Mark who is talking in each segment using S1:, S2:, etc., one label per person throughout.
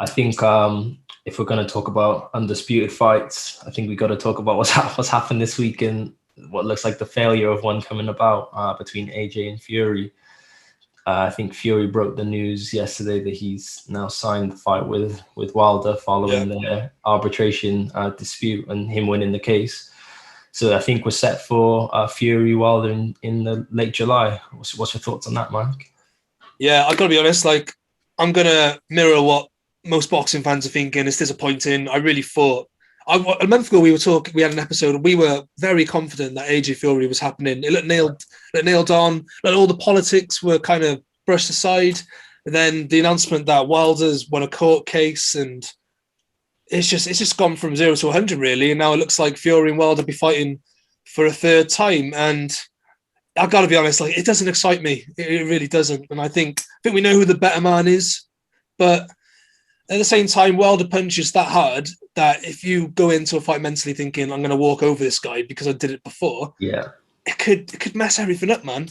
S1: I think if we're going to talk about undisputed fights, I think we got to talk about what's happened this week and what looks like the failure of one coming about between AJ and Fury. I think Fury broke the news yesterday that he's now signed the fight with Wilder following the arbitration dispute and him winning the case. So I think we're set for Fury Wilder in the late July. What's your thoughts on that, Mike?
S2: Yeah, I've got to be honest. Like, I'm gonna mirror what most boxing fans are thinking. It's disappointing. I really thought a month ago we had an episode and we were very confident that AJ Fury was happening. It looked nailed on. Like, all the politics were kind of brushed aside. And then the announcement that Wilder's won a court case, and it's just gone from 0 to 100 really. And now it looks like Fury and Wilder be fighting for a third time. And I've got to be honest, like, it doesn't excite me. It really doesn't. And I think we know who the better man is, but at the same time, Wilder punches that hard that if you go into a fight mentally thinking I'm going to walk over this guy because I did it before, it could mess everything up, man.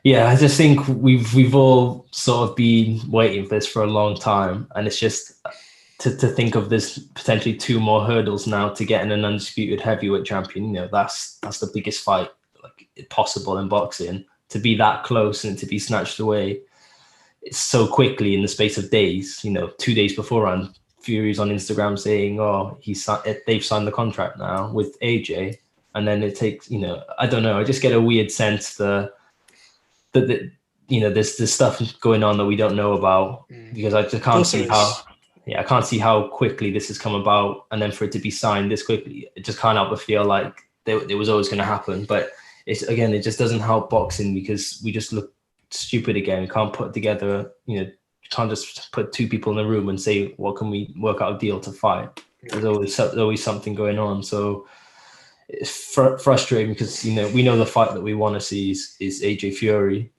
S1: Yeah, I just think we've all sort of been waiting for this for a long time, and it's just to think of this potentially 2 more hurdles now to getting an undisputed heavyweight champion. You know, that's the biggest fight like possible in boxing. To be that close and to be snatched away so quickly in the space of days, 2 days beforehand, Fury's on Instagram saying, they've signed the contract now with AJ. And then it takes, I don't know, I just get a weird sense that there's stuff going on that we don't know about, because I just can't see I can't see how quickly this has come about. And then for it to be signed this quickly, it just can't help but feel like it was always going to happen. But it just doesn't help boxing, because we just look stupid again. We can't put together, you can't just put 2 people in the room and say, what can we work out a deal to fight? There's always something going on. So it's frustrating, because we know the fight that we want to see is AJ Fury.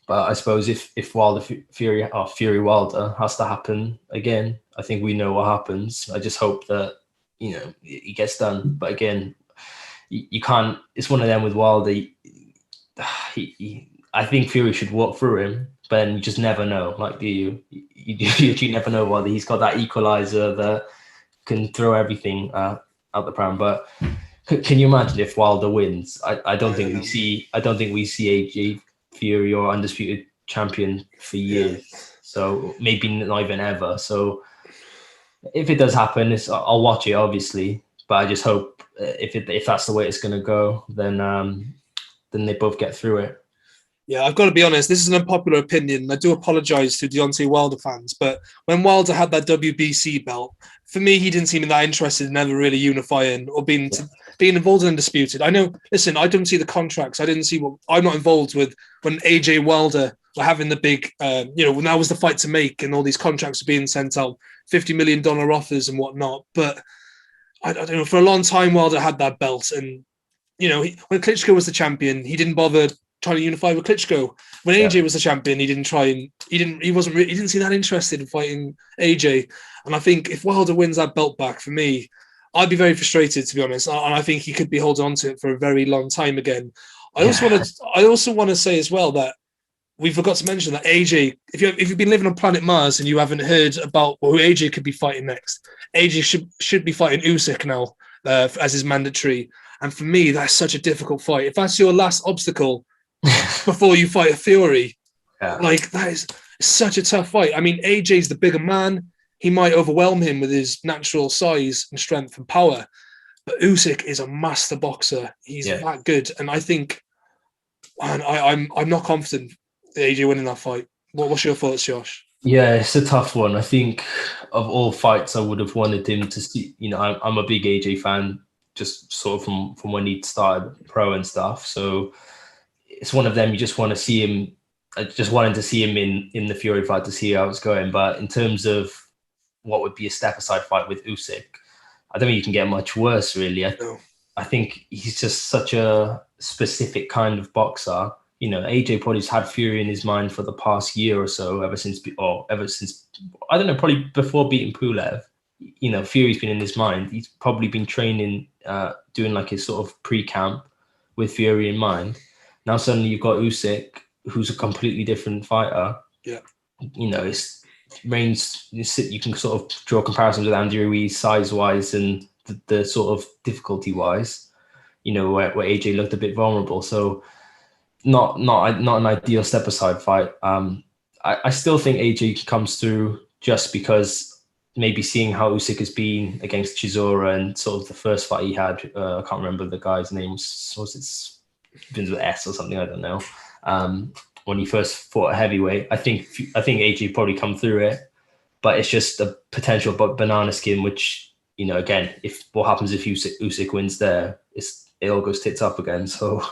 S1: But I suppose if Wilder Fury or Fury Wilder has to happen again, I think we know what happens. I just hope that it gets done. But again, you can't. It's one of them with Wilder. I think Fury should walk through him, but then you just never know. Like, you never know whether he's got that equalizer that can throw everything out the pram. But can you imagine if Wilder wins? I don't think we see AJ Fury or undisputed champion for years. So maybe not even ever. So if it does happen, I'll watch it, obviously. But I just hope if that's the way it's going to go, then they both get through it.
S2: Yeah, I've got to be honest, this is an unpopular opinion. I do apologise to Deontay Wilder fans, but when Wilder had that WBC belt, for me, he didn't seem that interested in ever really unifying or being involved in Undisputed. I know, listen, I don't see the contracts. I didn't see I'm not involved with when AJ Wilder were having the big, when that was the fight to make and all these contracts were being sent out, $50 million offers and whatnot. But I don't know, for a long time, Wilder had that belt. And, when Klitschko was the champion, he didn't bother trying to unify with Klitschko. When AJ was the champion, he didn't seem that interested in fighting AJ. And I think if Wilder wins that belt back, for me, I'd be very frustrated, to be honest. And I think he could be holding on to it for a very long time again. I also want to say as well that we forgot to mention that AJ, if you've been living on planet Mars and you haven't heard about who AJ could be fighting next, AJ should be fighting Usyk now as his mandatory. And for me, that's such a difficult fight. If that's your last obstacle before you fight a Fury, like, that is such a tough fight. I mean, AJ's the bigger man. He might overwhelm him with his natural size and strength and power. But Usyk is a master boxer. He's that good. And I think, I'm not confident AJ winning that fight. What's your thoughts, Josh?
S1: Yeah, it's a tough one. I think of all fights, I would have wanted him to see. I'm a big AJ fan, just sort of from when he started pro and stuff. So it's one of them. You just want to see him. I just wanted to see him in the Fury fight to see how it's going. But in terms of what would be a step aside fight with Usyk, I don't think you can get much worse, really. I think he's just such a specific kind of boxer. AJ probably's had Fury in his mind for the past year or so, ever since I don't know, probably before beating Pulev. Fury's been in his mind. He's probably been training, doing like his sort of pre-camp with Fury in mind. Now suddenly you've got Usyk, who's a completely different fighter.
S2: Yeah.
S1: Reigns, you can sort of draw comparisons with Andy Ruiz size-wise and the sort of difficulty-wise, where AJ looked a bit vulnerable. So not an ideal step-aside fight. I still think AJ comes through just because maybe seeing how Usyk has been against Chisora and sort of the first fight he had, I can't remember the guy's name, was it begins with S or something, I don't know. When he first fought a heavyweight, I think AJ probably come through it, but it's just a potential banana skin, which, again, if what happens if Usyk wins there, it all goes tits up again. So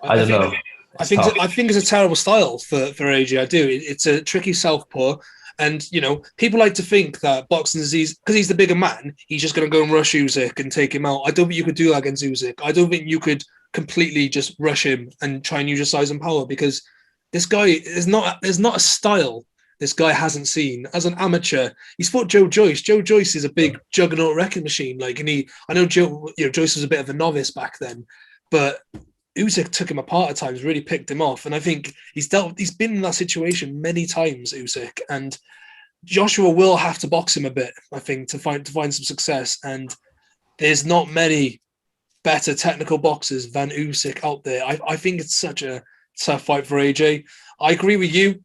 S1: I don't know.
S2: I think it's a terrible style for AJ. I do. It's a tricky southpaw. And, people like to think that boxing disease, because he's the bigger man, he's just going to go and rush Usyk and take him out. I don't think you could do that against Usyk. I don't think you could completely just rush him and try and use your size and power, because this guy there's not a style this guy hasn't seen. As an amateur, he's fought Joe Joyce. Joe Joyce is a big juggernaut wrecking machine. I know Joyce was a bit of a novice back then, but Usyk took him apart at times, really picked him off. And I think he's been in that situation many times, Usyk, and Joshua will have to box him a bit, I think, to find some success. And there's not many better technical boxers than Usyk out there. I think it's such a tough fight for AJ. I agree with you.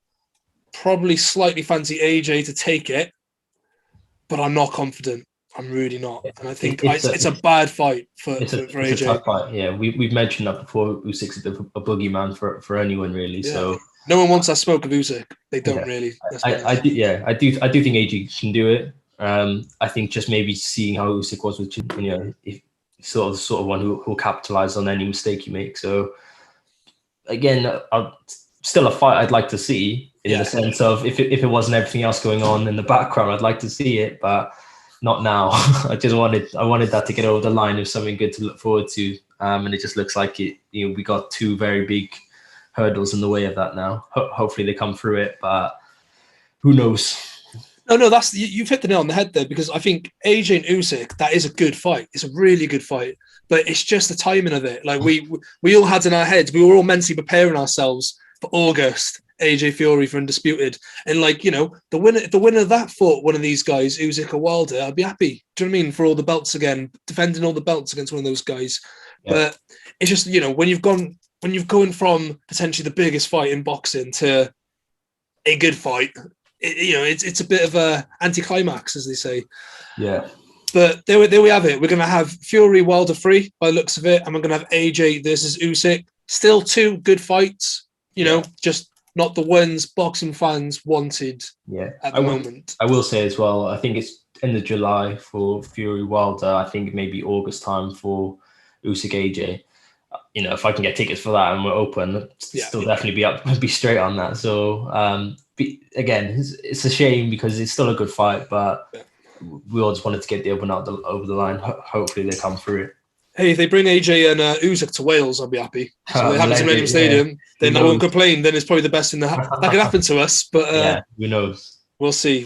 S2: Probably slightly fancy AJ to take it, but I'm not confident. I'm really not. And I think it's a bad fight for AJ.
S1: It's a tough fight. Yeah, we've mentioned that before. Usyk's a bit of a boogeyman for anyone, really. Yeah. So
S2: no one wants that smoke of Usyk. They don't really.
S1: I do think AJ can do it. I think just maybe seeing how Usyk was with, if sort of one who will capitalize on any mistake you make. So again, still a fight I'd like to see in the sense of if it wasn't everything else going on in the background, I'd like to see it, but not now. I wanted that to get over the line of something good to look forward to. And it just looks like it. We got two very big hurdles in the way of that now. Hopefully they come through it, but who knows?
S2: No, you've hit the nail on the head there, because I think AJ and Usyk, that is a good fight. It's a really good fight, but it's just the timing of it. Like we all had in our heads, we were all mentally preparing ourselves for August, AJ Fury for Undisputed, and the winner of that fought one of these guys, Usyk or Wilder, I'd be happy. Do you know what I mean? For all the belts again, defending all the belts against one of those guys. Yeah. But it's just when you've gone from potentially the biggest fight in boxing to a good fight, it's a bit of a anticlimax, as they say.
S1: Yeah.
S2: But there we have it. We're going to have Fury Wilder 3 by the looks of it, and we're going to have AJ versus Usyk. Still two good fights, just not the ones boxing fans wanted at the moment.
S1: I will say as well, I think it's end of July for Fury Wilder. I think maybe August time for Usyk AJ. If I can get tickets for that and we're open, still definitely be straight on that. So again, it's a shame because it's still a good fight, but we all just wanted to get the open out over the line. Hopefully they come through it.
S2: Hey, if they bring AJ and Usyk to Wales, I'll be happy. So they have it in Millennium Stadium, then I won't complain. Then it's probably the best thing that could happen to us. But
S1: who knows?
S2: We'll see.